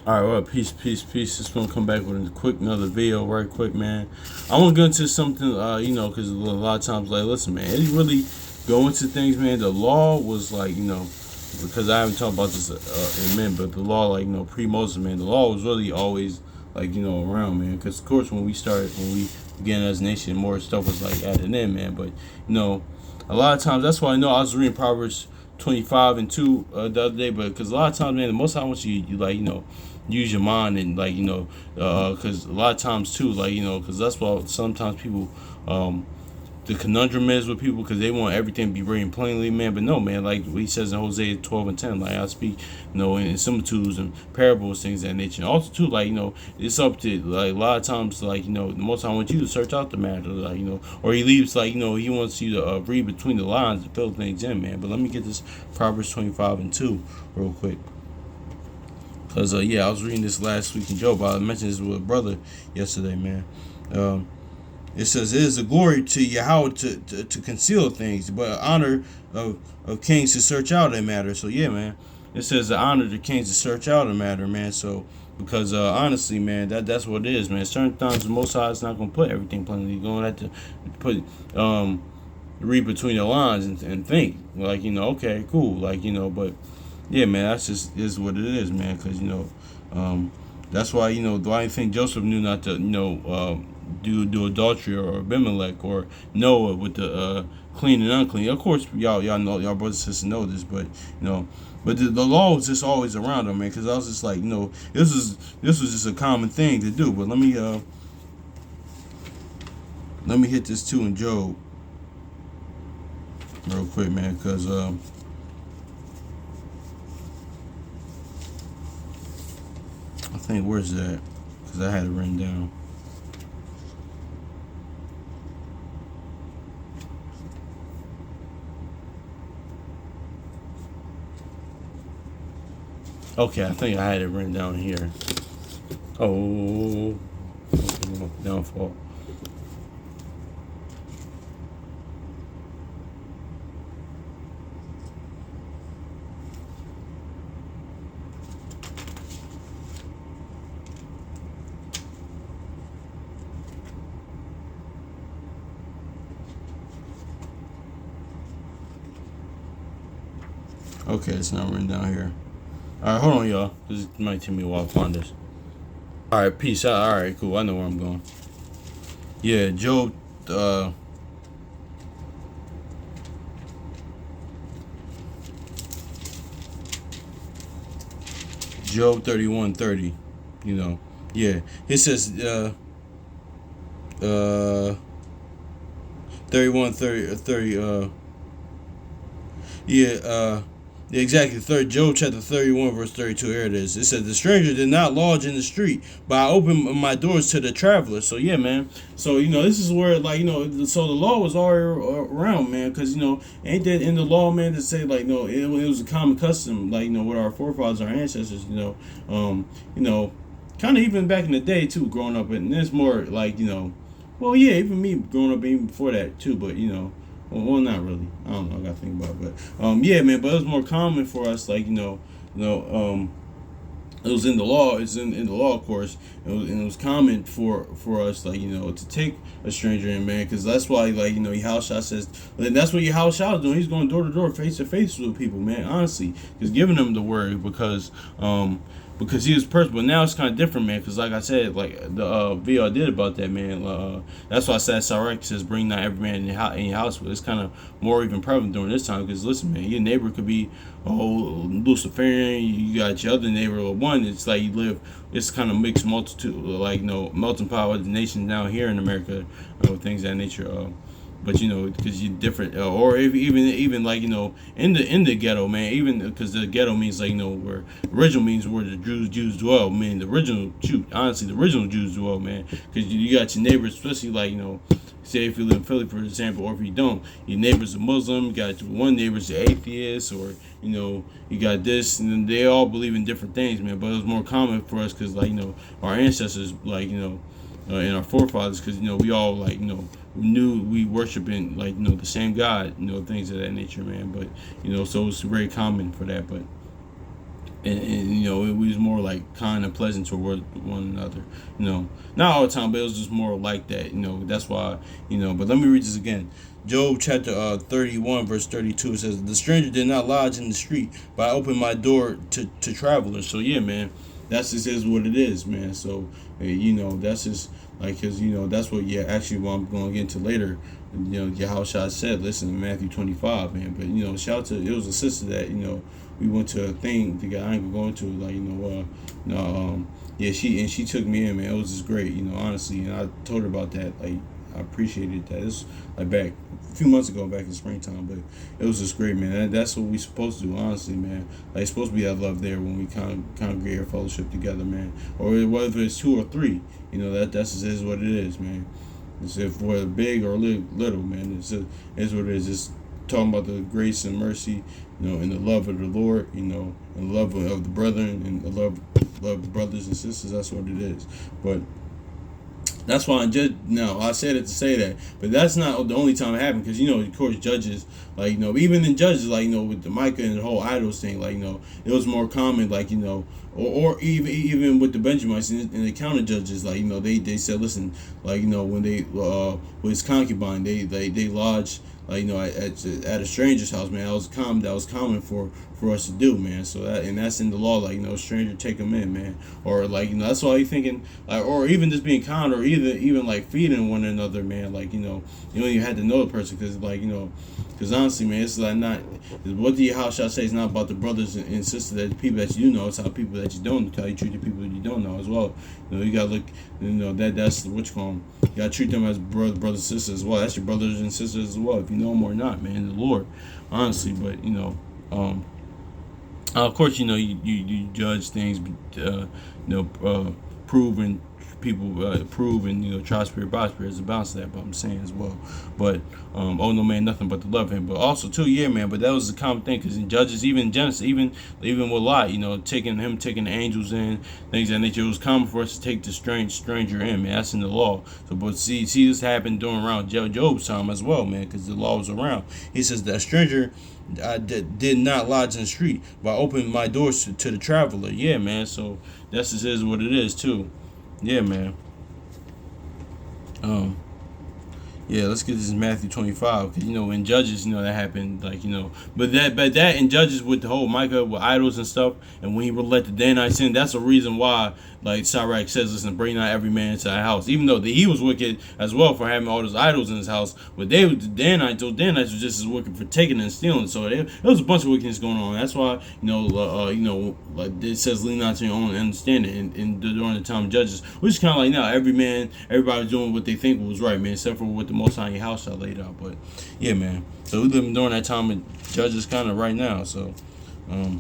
All right, well, peace. Just gonna come back with a quick another video, right quick, man. I want to go into something, because a lot of times, like, listen, man, it didn't really go into things, man. The law was like, because I haven't talked about this in a minute, but the law, like, pre Moses, man, the law was really always like, around, man. Because of course, when we began as a nation, more stuff was like added in, man. But a lot of times, that's why I know I was reading Proverbs 25 and 2 the other day, but because a lot of times, man, the most I want you like, use your mind and like, because a lot of times too, like, because that's why sometimes people, the conundrum is with people because they want everything to be written plainly, man. But no, man, like he says in Hosea 12 and 10, like I speak, in similitudes and parables, things of that nature. And also too, like, it's up to, like, a lot of times, like, the most time I want you to search out the matter, like, or he leaves, like, he wants you to read between the lines and fill things in, man. But let me get this Proverbs 25 and 2 real quick. Because, I was reading this last week in Job. I mentioned this with a brother yesterday, man. It says, it is a glory to Yahweh to conceal things, but honor of kings to search out a matter. So, yeah, man. It says the honor to kings to search out a matter, man. So, because honestly, man, that's what it is, man. Certain times the Most High is not going to put everything plainly. You're going to have to put, read between the lines and think. Like, okay, cool. Like, but yeah, man, that's just is what it is, man. Because that's why do I think Joseph knew not to do adultery or Abimelech or Noah with the clean and unclean. Of course, y'all know, y'all brothers and sisters know this, but but the law was just always around them, man. Because I was just like, this was just a common thing to do. But let me hit this too in Job real quick, man, because I think where's that? Because I had it written down. Okay, I think I had it written down here. Oh, downfall. Okay, it's not written down here. All right, hold on, y'all. This might take me a while to find this. All right, peace out. All right, cool. I know where I'm going. Yeah, Job. Job 31:30. Yeah. It says uh 31 30 yeah, exactly. Third Job chapter 31 verse 32. Here it is. It says the stranger did not lodge in the street, but I opened my doors to the traveler. So yeah, man. So this is where, like, so the law was all around, man. Because ain't that in the law, man, to say, like, no, it was a common custom, like, with our forefathers, our ancestors, kind of even back in the day too, growing up, and it's more like, well, yeah, even me growing up even before that too, but well, not really. I don't know. I gotta think about it, but yeah, man. But it was more common for us, like, it was in the law. It's in the law, of course, and it was common for us, like, to take a stranger in, man, because that's why, like, Yahushua says, and that's what Yahushua is doing. He's going door to door, face to face with people, man. Honestly, he's giving them the word because he was personal. But now it's kind of different, man. Because like I said, like the video I did about that, man. That's why I said Sarek says, "Bring not every man in your house." But it's kind of more even prevalent during this time. Because listen, man, your neighbor could be Luciferian. You got your other neighbor, or one. It's like you live. It's kind of mixed multitude, like melting pot of the nations down here in America, things of that nature. But because you're different, or if, even like in the ghetto, man. Even because the ghetto means, like, where original means where the Jews dwell. Man, the original honestly, the original Jews dwell, man. Because you got your neighbors, especially like say if you live in Philly, for example, or if you don't, your neighbor's a Muslim. You got one neighbor's an atheist, or you got this, and then they all believe in different things, man. But it was more common for us because, like, our ancestors, like, and our forefathers, because we all, like, knew we worshiping, like, the same God, things of that nature, man. But so it's very common for that. But and it was more like kind and pleasant toward one another. Not all the time, but it was just more like that. That's why. But let me read this again. Job chapter 31 verse 32, it says, "The stranger did not lodge in the street, but I opened my door to travelers." So yeah, man, that's just is what it is, man. So that's just like, because that's what, yeah, actually what I'm going to get into later. Yahushua said, listen to Matthew 25, man. But shout out to, it was a sister that we went to a thing together. I ain't gonna go into it, like yeah, she took me in, man. It was just great, honestly. And I told her about that, like I appreciated that. It's like back a few months ago, back in springtime, but it was just great, man. That's what we supposed to do, honestly, man. Like, it's supposed to be that love there when we congregate or fellowship together, man. Or whether it's two or three, that's just is what it is, man. It's if we're big or little, man. It's what it is. Just talking about the grace and mercy, and the love of the Lord, and the love of the brethren, and the love of the brothers and sisters. That's what it is. But that's why I said it to say that, but that's not the only time it happened, because of course, Judges, like even in Judges, like with the Micah and the whole idols thing, like it was more common, like or even with the Benjamites in the counter Judges, like they said, listen, like when they with his concubine, they lodged, like at a stranger's house, man. That was common for us to do, man. So that's in the law, like stranger, take them in, man. Or like that's why you thinking, like, or even just being kind, or even like feeding one another, man. Like you even had to know the person, because like because honestly, man, it's like not what the house shall say. It's not about the brothers and sisters, that the people that you know. It's how people that you don't know, how you treat the people that you don't know as well. You gotta look, that's what you call them. You gotta treat them as brothers and sisters as well. That's your brothers and sisters as well, if you know them or not, man. The Lord, honestly. But of course, you judge things, proven people, prove, and try spirit by spirit is a balance of that. But I'm saying as well. But oh no, man, nothing but to love him. But also too, yeah, man. But that was a common thing, because in Judges, even in Genesis, even with Lot, taking the angels in, things of that nature, it was common for us to take the stranger in, man. That's in the law. So, but see this happened during around Job's time as well, man, because the law was around. He says that stranger I did not lodge in the street, but I opened my doors to the traveler. Yeah, man. So that's just is what it is too. Yeah, man. Yeah, let's get this in Matthew 25, because in Judges, that happened, like but that in Judges with the whole Micah with idols and stuff, and when he would let the Danites in, that's the reason why, like Sirach says, listen, bring not every man into thy house, even though he was wicked as well for having all those idols in his house, but those Danites were just as wicked for taking and stealing. So it was a bunch of wickedness going on. That's why like it says, lean not to your own understanding, in during the time of Judges, which is kind of like now everybody's doing what they think was right, man, except for what the Most High house I laid out. But yeah, man. So we living during that time of Judges, kind of right now. So let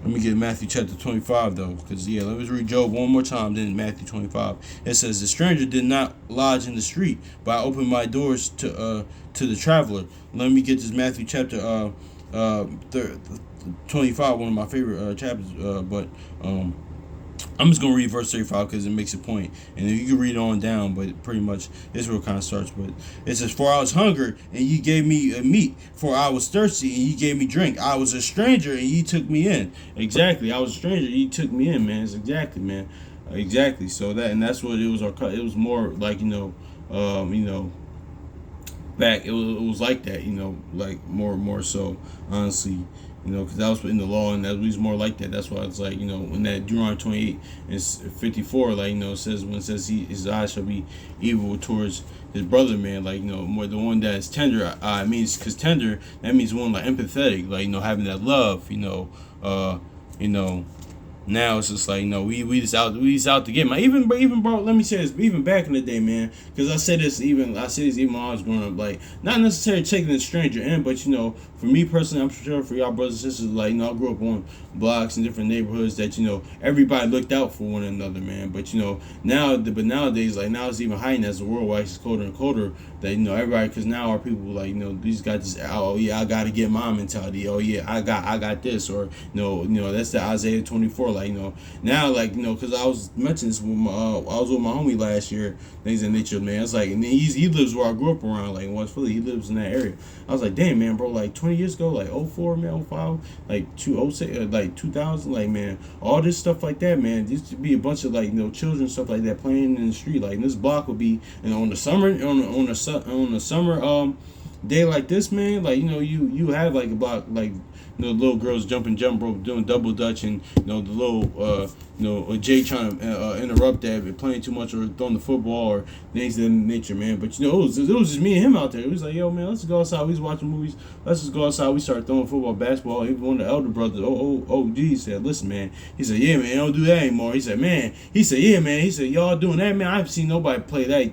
me get Matthew chapter 25 though, because yeah, let me read Job one more time. Then Matthew 25, it says, "The stranger did not lodge in the street, but I opened my doors to the traveler." Let me get this Matthew chapter 25, one of my favorite chapters. But I'm just gonna read verse 35 because it makes a point, and you can read on down. But pretty much this where it kind of starts. But it says, "For I was hungry, and you gave me meat. For I was thirsty, and you gave me drink. I was a stranger, and you took me in." Exactly, I was a stranger, and you took me in, man. It's exactly, man, exactly. So that's what it was. It was more like back. It was like that, like more so, honestly. Because that was in the law, and that was more like that. That's why it's like, when that Deuteronomy 28 and 54, like, it says, when it says his eyes shall be evil towards his brother, man, like, more the one that is tender, means, because tender, that means one like empathetic, like, having that love, now it's just like, we just out to get, man. Even bro, let me say this, even back in the day, man, because I say this even when I was growing up, like, not necessarily taking a stranger in, but for me personally, I'm sure for y'all brothers and sisters, like, I grew up on blocks and different neighborhoods that everybody looked out for one another, man. But nowadays, like, now it's even heightened as the world waxes colder and colder, that everybody, because now our people, like, these guys just, oh yeah, I gotta get my mentality, oh yeah, I got this, or that's the Isaiah 24, like, now, like, because I was mentioning this with I was with my homie last year, things in nature, man. It's like, and he lives where I grew up around, like in West Philly. He lives in that area. I was like, damn, man, bro, like 20 years ago, like '04, man, '05, like 2006, like 2000, like, man, all this stuff like that, man. There used to be a bunch of like, children, stuff like that, playing in the street. Like, this block would be, on the summer, on the summer day like this, man, like, you have like a block, like, little girls jumping jump rope, doing double dutch, and the little Jay trying to interrupt that, playing too much or throwing the football or things of that nature, man. But it was just me and him out there. It was like, yo, man, let's go outside. We was watching movies. Let's just go outside. We started throwing football, basketball. Even one of the elder brothers, OG, said, listen, man. He said, yeah, man, don't do that anymore. He said, yeah, man. He said, y'all doing that, man. I haven't seen nobody play that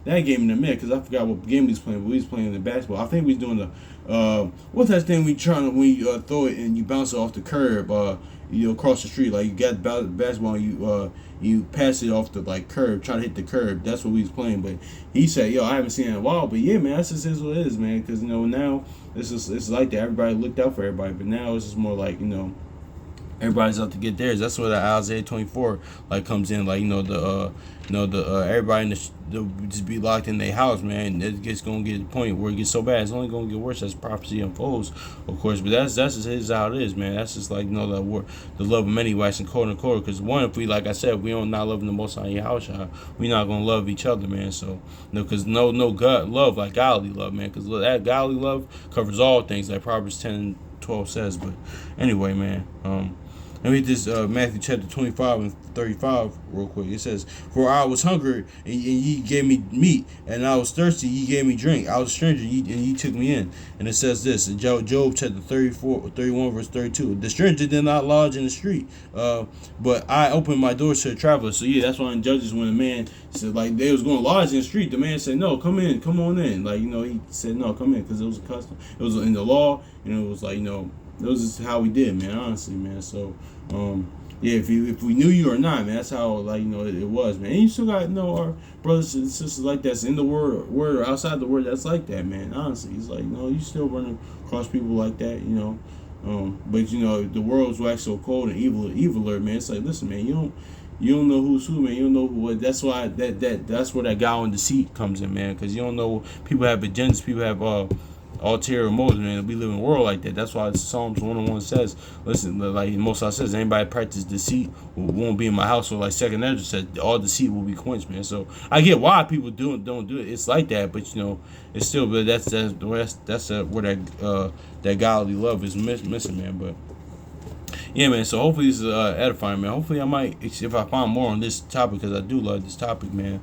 game in a minute, because I forgot what game we was playing, but we was playing the basketball. I think we was doing the what's that thing we throw it and you bounce it off the curb, across the street, like you got the basketball and you pass it off the like curb, try to hit the curb. That's what we was playing. But he said, yo, I haven't seen it in a while, but yeah, man, that's just is what it is, man. Because now it's like that. Everybody looked out for everybody, but now it's just more like everybody's out to get theirs. That's where the Isaiah 24 like comes in. Like everybody in they'll just be locked in their house, man. It gets gonna get to the point where it gets so bad. It's only gonna get worse as prophecy unfolds, of course. But that's just how it is, man. That's just like the love of many waxing cold and cold. Because one, if we, like I said, we don't not loving the Most High in your house, we not gonna love each other, man. So because no God love like godly love, man. Because that godly love covers all things, like Proverbs 10:12 says. But anyway, man. Let me read this Matthew chapter 25 and 35 real quick. It says, for I was hungry, and ye gave me meat, and I was thirsty, ye gave me drink. I was a stranger, and ye took me in. And it says this, in Job chapter 31, verse 32. The stranger did not lodge in the street, but I opened my doors to the traveler. So yeah, that's why in Judges, when the man said, like, they was going to lodge in the street, the man said, no, come on in. Like, he said, no, come in, because it was a custom. It was in the law, it was like, that was just how we did, man, honestly, man. So, yeah, if we knew you or not, man, that's how, like, it was, man. And you still got, our brothers and sisters like that's in the word or outside the word that's like that, man. Honestly, it's like, you still run across people like that, but, the world's waxed so cold and eviler, man. It's like, listen, man, you don't know who's who, man. You don't know what. That's why that's where that guile and deceit comes in, man. Because you don't know. People have agendas. People have ulterior motives, man. We live in a world like that. That's why Psalms 101 says, listen, like most I says, anybody practice deceit won't be in my house. Or like Second Ezra said, all deceit will be quenched, man. So I get why people don't do it. It's like that, but it's still. But that's where that godly love is missing, man. But yeah, man. So hopefully this is edifying, man. Hopefully I might, if I find more on this topic, because I do love this topic, man.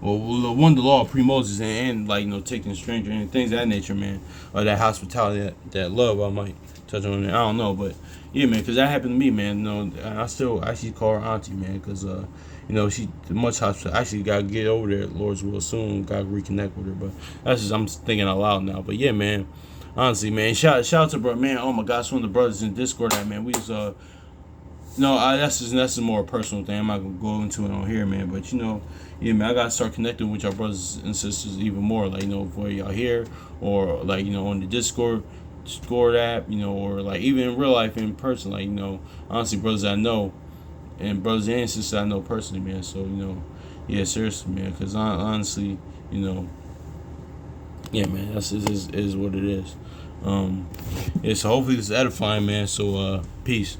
Well, one, the law of pre-Moses and like, taking a stranger and things of that nature, man. Or that hospitality, that love, I might touch on it. I don't know, but yeah, man, because that happened to me, man. I still actually call her auntie, man, because, she much hospital. Actually, got to get over there, Lord's will, soon. Got to reconnect with her, but that's just, I'm thinking out loud now. But yeah, man, honestly, man, shout out to bro, man. Oh my gosh, one of the brothers in Discord, man. We just, that's just more a personal thing. I'm not gonna go into it on here, man. But yeah, man, I gotta start connecting with y'all brothers and sisters even more. Like, for y'all here, or like, on the Discord app, or like even in real life, in person. Like, honestly, brothers I know, and brothers and sisters I know personally, man. So yeah, seriously, man. Because honestly, yeah, man, that's is what it is. Yeah, so hopefully this is edifying, man. So peace.